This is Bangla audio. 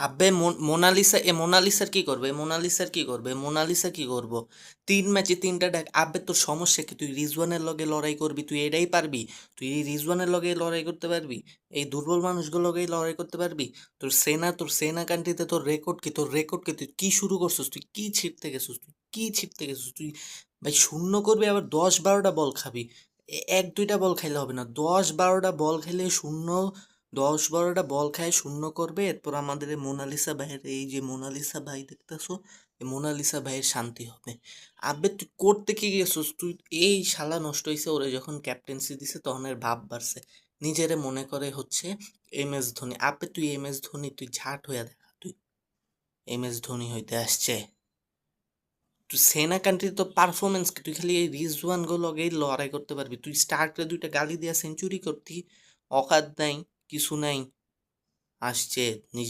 আবে মোনালিসা মোনালিসার কি করবে? মোনালিসার কি করবে? মোনালিসা কি করব? 3 ম্যাচে 3টা ডাক। আবে তোর সমস্যা কি? তুই রিজওয়ানের লগে লড়াই করবি, তুই এটাই পারবি? তুই এই রিজওয়ানের লগে লড়াই করতে পারবি? এই দুর্বল মানুষগুলোর লগেই লড়াই করতে পারবি? তোর সেনা কান্ট্রিতে তোর রেকর্ড কি? তোর রেকর্ড কি? তুই কি শুরু করছিস? তুই কি ছিটতে গেছিস? তুই কি ছিটতে গেছিস? তুই ভাই শূন্য করবি, আবার 10-12টা বল খাবি। 1-2টা বল খাইলে হবে না, 10-12টা বল খেলে শূন্য। 10-12টা বল খায় শূন্য করবে, এরপর আমাদের এই মোনালিসা ভাইয়ের, এই যে মোনালিসা ভাই দেখতেছো, এই মোনালিসা ভাইয়ের শান্তি হবে। আবে তুই করতে কি গেছিস তুই? এই শালা নষ্ট হয়েছে, ওরে যখন ক্যাপ্টেন্সি দিছে তখন এর ভাব বাড়ছে, নিজেরে মনে করে হচ্ছে MS ধোনি। আবে তুই MS ধোনি, তুই ঝাট হইয়া দেখা, তুই MS ধোনি হইতে আসছে। তুই সেনা কান্ট্রি তো পারফরমেন্স কি? তুই খালি এই রিজওয়ান গো লগেই লড়াই করতে পারবি? তুই স্টার্করে 2টা গালি দিয়া সেঞ্চুরি করতি, অকাত নাই, কিছু নাই, আসছে